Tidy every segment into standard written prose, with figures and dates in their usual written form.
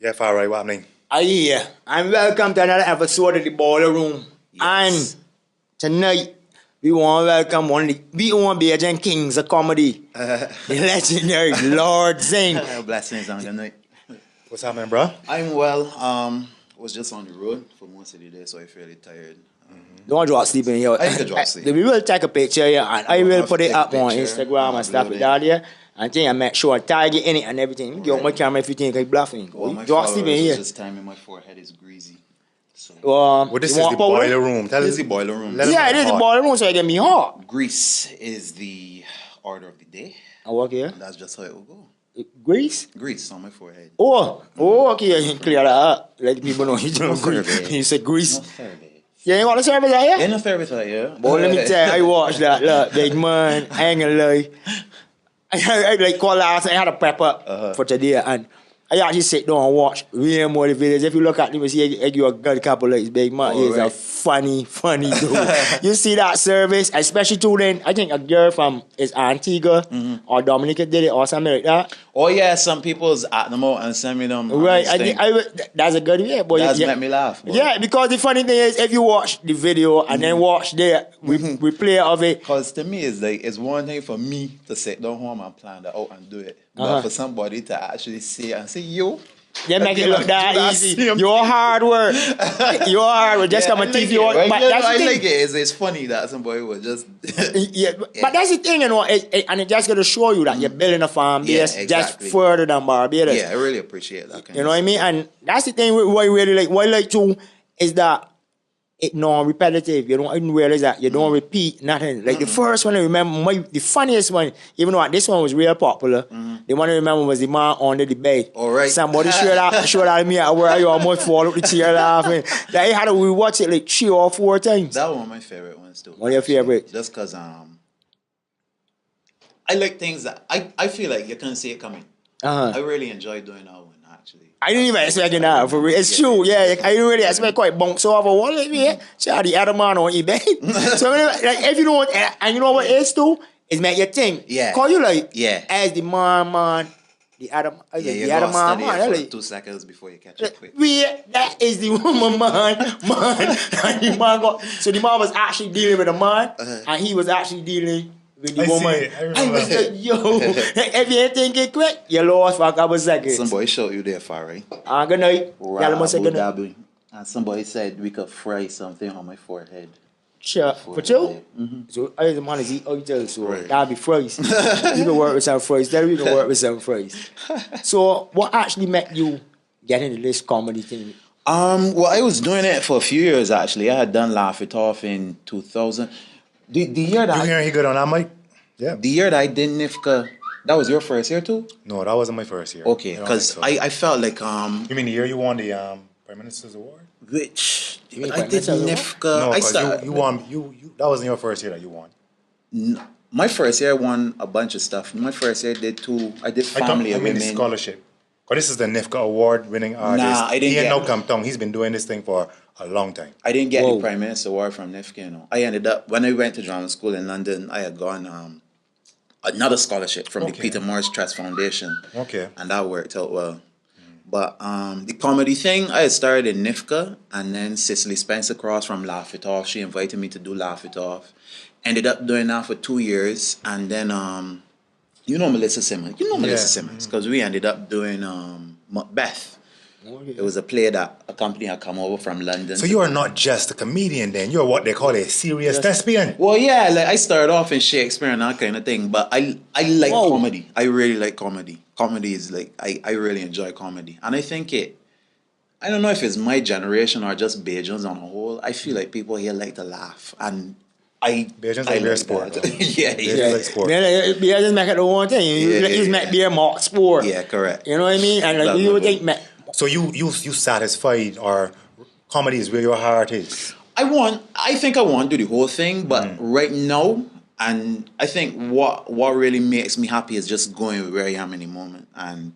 Yeah, far right, what happening? Aye, and welcome to another episode of the Boiler Room. Yes. And tonight, we want to welcome one of the B1 kings of comedy, the legendary Lord Zenn. Blessings on good night. What's happening, bro? I'm well. Was just on the road for most of the day, so I'm fairly tired. Don't drop sleep in here. I ain't gonna drop sleep. We will take a picture here and I will I'll put it take a up on picture. Instagram and stuff Upload like it. that here. And then I make sure I tag it in it and everything. Get my camera if you think I'm bluffing. Well, my Drop sleep in followers here. was just timing my forehead is greasy. So Well, this you is want the powder? boiler room. Tell this us is the boiler room. Let us Yeah, it is the hot. Boiler Room, so it get me hot. Grease is the order of the day. I work here. That's just how it will go. Grease? Grease on my forehead. Oh, okay, you can clear that up. Let people know you don't grease. You said grease. No service. You ain't got the service out here? Ain't no service out here. Boy, let me tell you, I watched that. Look, big man, I ain't gonna lie. I like call last night, I had a prep up for today, and I actually sit down and watch way more of the videos. If you look at him, you see you a good couple of his big man. He's a funny dude. You see that service, especially to then, I think a girl from Antigua or Dominica did it or something like that. Oh yeah, some people's at them out and send me them. Right, that's a good idea, boy. That's Yeah. make me laugh. Boy. Yeah, because the funny thing is, if you watch the video and then watch the replay of it, Because to me, it's one thing for me to sit down home and plan that out and do it. But Uh-huh. for somebody to actually see and say, yo, they make it look that do easy. same Your hard work. Your hard work. Just yeah, come I and like teach it, you. right? But Yeah, that's I the thing. like it. It's funny that somebody would just. Yeah, but that's the thing, you know, and it just going to show you that you're building a farm Yeah, base exactly. just further than Barbados. Yeah, I really appreciate that. Kind You know what I mean? And that's the thing what I really like. What I like too is that it's non-repetitive. You don't even realize that. You don't repeat nothing. Like the first one I remember, the funniest one, even though this one was real popular, the one I remember was the man under the bed. All right. Somebody showed out me at where you almost fall up the chair laughing. Like, I had to rewatch it like 3 or 4 times. That one of my favorite ones too. One of your favorite? Just because I like things that I feel like you can see it coming. I really enjoy doing that one actually. I didn't even expect it now. For real. It's true, yeah. I didn't really expect quite bunks over one like me. Shout out the other man on eBay. So like, if you don't, and you know what it is too, is make you think. Yeah. Call you like, Yeah. as the man, the other, Yeah, you the gotta other man, study man. it for Like, 2 seconds before you catch it quick. that is the woman, man. And the man so the man was actually dealing with a man, and he was actually dealing with the I see woman. it. I remember. was like, yo, if you ain't think it quick, you lost for a couple seconds. Somebody showed you there far, right? Good night. Tell him I say good night. Dhabi. And somebody said we could fry something on my forehead. Sure. For you? So I the man is eat oil, so Right. that'll be fries. You can work with some fries. Then we can work with some fries. So what actually made you get into this comedy thing? Well, I was doing it for a few years actually. I had done Laugh It Off in 2000. The year that You hearing he good on that mic? Yeah. the year that I did NIFCA, that was your first year too? No, that wasn't my first year. Okay, I don't because think so. I felt like You mean the year you won the Prime Minister's Award? which mean I did Prime Minister's NIFCA. No, I because started, you won. You that wasn't your first year that you won. my first year I won a bunch of stuff. My first year I did family I and mean the women. scholarship. Because this is the NIFCA award-winning artist. I didn't he ain't get- no come tongue. He's been doing this thing for a long time. I didn't get Whoa. the Prime Minister Award from NIFCA, you know. I ended up, when I went to drama school in London, I had gone another scholarship from the Okay. Peter Morris Trust Foundation. Okay. And that worked out well. But the comedy thing, I had started in NIFCA, and then Cicely Spencer Cross from Laugh It Off, she invited me to do Laugh It Off. Ended up doing that for 2 years, and then, you know Melissa Simmons. You know Melissa Simmons, because we ended up doing Macbeth. It was a play that a company had come over from London. So you are not just a comedian then. You're what they call a serious thespian. Well, yeah, like I started off in Shakespeare and that kind of thing, but I like Whoa. comedy. I really like comedy. Comedy is like, I really enjoy comedy. And I think I don't know if it's my generation or just Bajans on a whole. I feel like people here like to laugh. And Bajans I like their like sport. that. though. yeah, Bajans yeah. like sport. Yeah, just make it the one thing. You Yeah, just yeah, make be a mock sport. Yeah, correct. You know what I mean? And like, Love you my would boy. think, So you satisfied or comedy is where your heart is? I think I want to do the whole thing, but right now, and I think what really makes me happy is just going where I am in the moment. And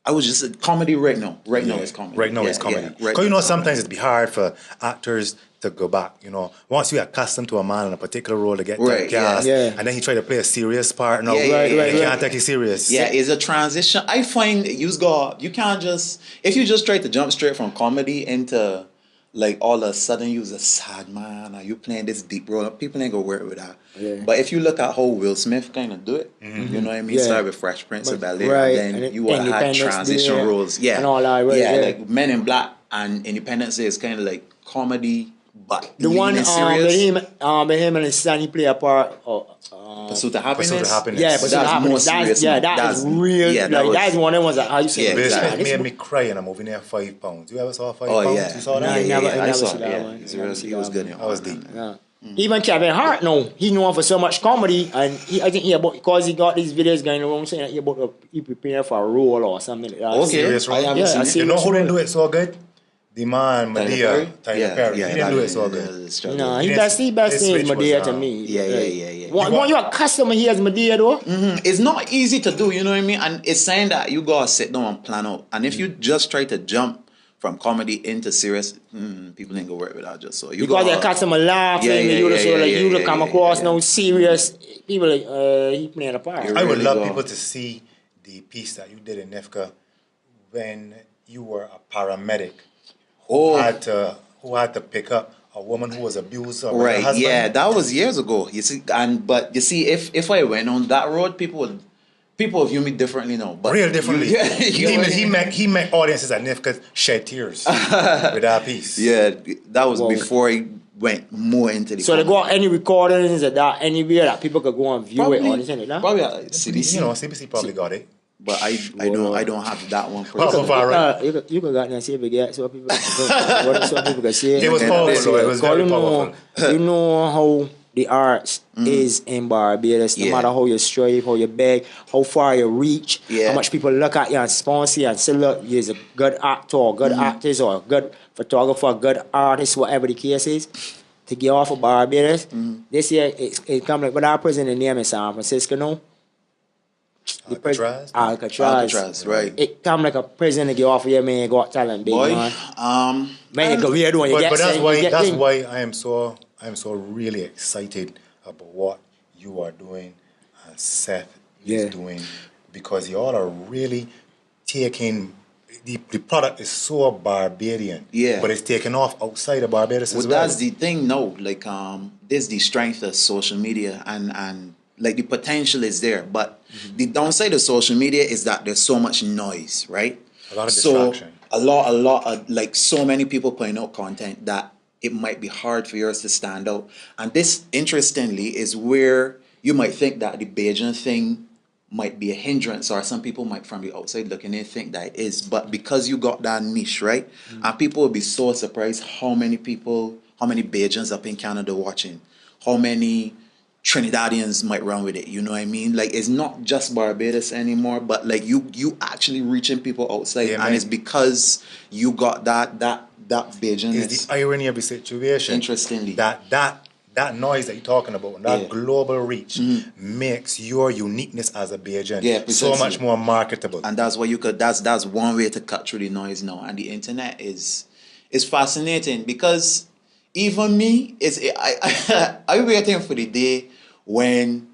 I was just comedy right now. Right now is comedy. Right now it's comedy. Because you know sometimes it'd be hard for actors to go back. You know, once you're accustomed to a man in a particular role to get cast, and then he try to play a serious part. No, you can't take it serious. Yeah, it's a transition. I find you can't just if you just try to jump straight from comedy into like all of a sudden you's a sad man or you playing this deep role. People ain't gonna work with that. Yeah. But if you look at how Will Smith kind of do it, you know what I mean? Start with Fresh Prince of Bel-Air, and then you will have transition roles. Yeah. And all that, like Men in Black and Independence Day is kind of like comedy, but the one serious. with him and his son, he play a part. Pursuit of Happiness. Yeah, but that's more serious. That is real. Yeah, that's one of the ones that how you say. Will Smith made me cry in a movie named 5 Pounds. You ever saw 5 Pounds? Yeah. You saw that? I never saw saw that one. He was good. That was deep. Yeah. Even Kevin Hart, he's known for so much comedy, and I think because he got these videos going around saying that he preparing for a role or something like that. Okay. Serious role? You know who didn't do it so good? The man, Medea, Tyler Perry. He didn't do it so good. No, he best thing Medea to me. Yeah. When you're a customer, he has Medea though. It's not easy to do, you know what I mean? And it's saying that you gotta sit down and plan out. And if you just try to jump from comedy into serious, people ain't gonna work with that just so. Because the customer laughing, you come across no serious people like he playing a part. I would love people to see the piece that you did in NIFCA when you were a paramedic. Who had to pick up a woman who was abused by her husband. Yeah, that was years ago. You see, but you see, if I went on that road, people view me differently now. But real differently. He met audiences at NIFCA shed tears with that piece. Yeah, that was before he went more into the. So they got any recordings of that anywhere that people could go and view it or anything like that? Probably at CBC. You know, CBC probably got it. But I don't have that one. You could go and see if you get so people can see it. It was powerful. It was very powerful. You know how the arts is in Barbados. No matter how you strive, how you beg, how far you reach, how much people look at you and sponsor you and say, look, you're a good actor or good actress or a good photographer, a good artist, whatever the case is. To get off of Barbados, this year it come like, but our president name is San Francisco now. Alcatraz, right. It come like a prison to get off of your man, got talent, big man. Man, you go weird when you get that's why I am so really excited about what you are doing and Seth is doing, because y'all are really taking the product is so Barbadian, but it's taken off outside of Barbados as well. That's the thing now, like there's the strength of social media and like the potential is there, but the downside of social media is that there's so much noise, right? A lot of distraction. A lot of like so many people putting out content that it might be hard for yours to stand out. And this, interestingly, is where you might think that the Beijing thing might be a hindrance, or some people might from the outside looking in think that it is. But because you got that niche, right? And people will be so surprised how many Bajans up in Canada watching, how many Trinidadians might run with it, you know what I mean? Like, it's not just Barbados anymore, but like you actually reaching people outside, and it's because you got that Bajan. It's the irony of the situation. Interestingly, that noise that you're talking about, that global reach, makes your uniqueness as a Bajan so much more marketable. And that's what you could. That's one way to cut through the noise now. And the internet is fascinating, because even me I'm waiting for the day when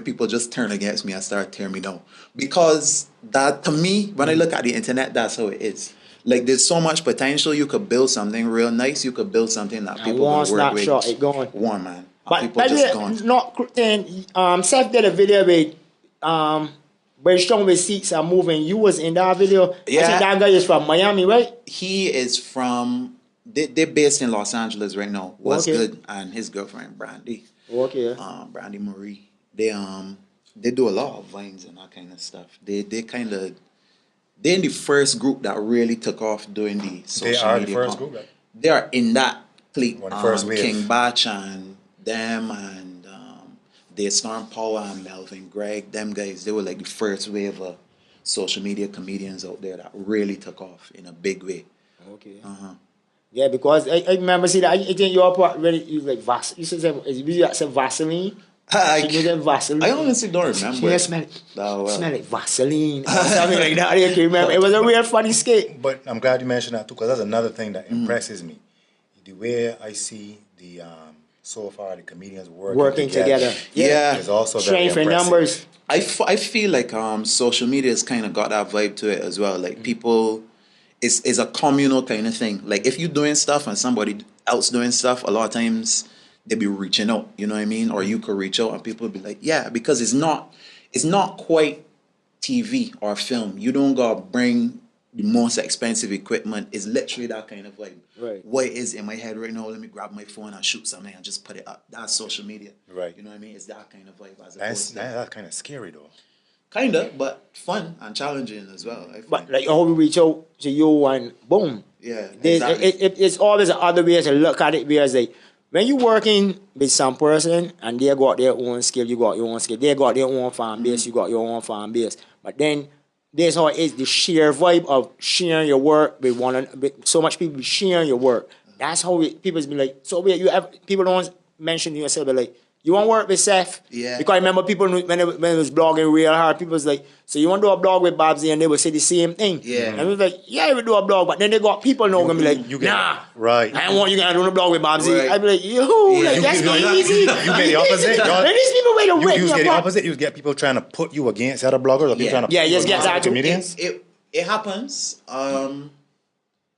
people just turn against me and start tearing me down. Because that, to me, when I look at the internet, that's how it is. Like, there's so much potential. You could build something real nice. You could build something that people can work with. Shot, it going. One man. But people just gone. Seth did a video with where showing the seats are moving. You was in that video. Yeah. I think that guy is from Miami, right? He is from. They're based in Los Angeles right now. Was good, and his girlfriend Brandy. Okay. Brandy Marie. They do a lot of vines and that kind of stuff. They're in the first group that really took off doing the social media. They are the first group. Right? They are in that clique. First wave. King Batch and them and they Storm Power and Melvin Gregg. Them guys, they were like the first wave of social media comedians out there that really took off in a big way. Okay. Yeah, because I remember seeing that. I think your part really is like Vaseline. You said Vaseline. She using Vaseline. I honestly don't remember. She smell well. smell like Vaseline or something like that. I can remember. It was a real funny skit. But I'm glad you mentioned that too, because that's another thing that impresses me. The way I see the so far the comedians working together. Yeah. Is also very strength in impressive. numbers. I feel like social media has kind of got that vibe to it as well. Like people, it's a communal kind of thing. Like if you're doing stuff and somebody else doing stuff, a lot of times they be reaching out. You know what I mean? Or you could reach out and people be like, yeah, because it's not quite TV or film. You don't gotta bring the most expensive equipment. It's literally that kind of vibe. Right. What is in my head right now? Let me grab my phone and shoot something and just put it up. That's social media. Right. You know what I mean? It's that kind of vibe as That's kind of scary though. kind of, but fun and challenging as well. I But find. like how we reach out to you and boom. Yeah, There's, exactly. it's always another way to look at it because like when you're working with some person and they got their own skill, you got your own skill. They got their own fan base, you got your own fan base. But then there's how it is, the sheer vibe of sharing your work with so much people sharing your work. That's how people be like, so people don't mention to yourself, but like, you want to work with Seth? Yeah. Because I remember people when it was blogging real hard, people was like, so you want to do a blog with Babsy? And they would say the same thing. Yeah. And we was like, yeah, we would do a blog. But then they got people now going to be like, nah. Right. I don't want you guys to do a blog with Babsy. Right. I'd be like, like, that's not easy. You get the opposite. Like, these people wait to You wait. get the opposite. You get people trying to put you against other bloggers, or people trying to put you just get against that other too. comedians. It happens.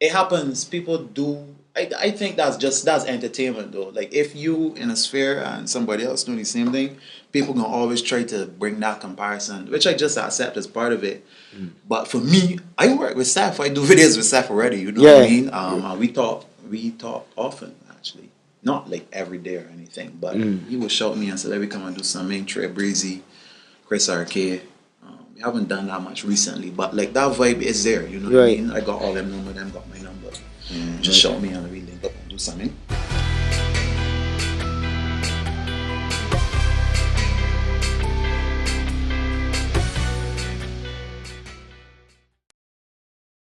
It happens. People do. I think that's entertainment though. Like if you in a sphere and somebody else doing the same thing, people gonna always try to bring that comparison, which I just accept as part of it. But for me, I work with Seth. I do videos with Seth already. You know what I mean? And we talk often actually, not like every day or anything. But he would shout me and said, "Let me come and do something." Trey Breezy, Chris RK. We haven't done that much recently, but like that vibe is there. You know what I mean? I got all them number, them got my number. Just shout me and we link up and do something.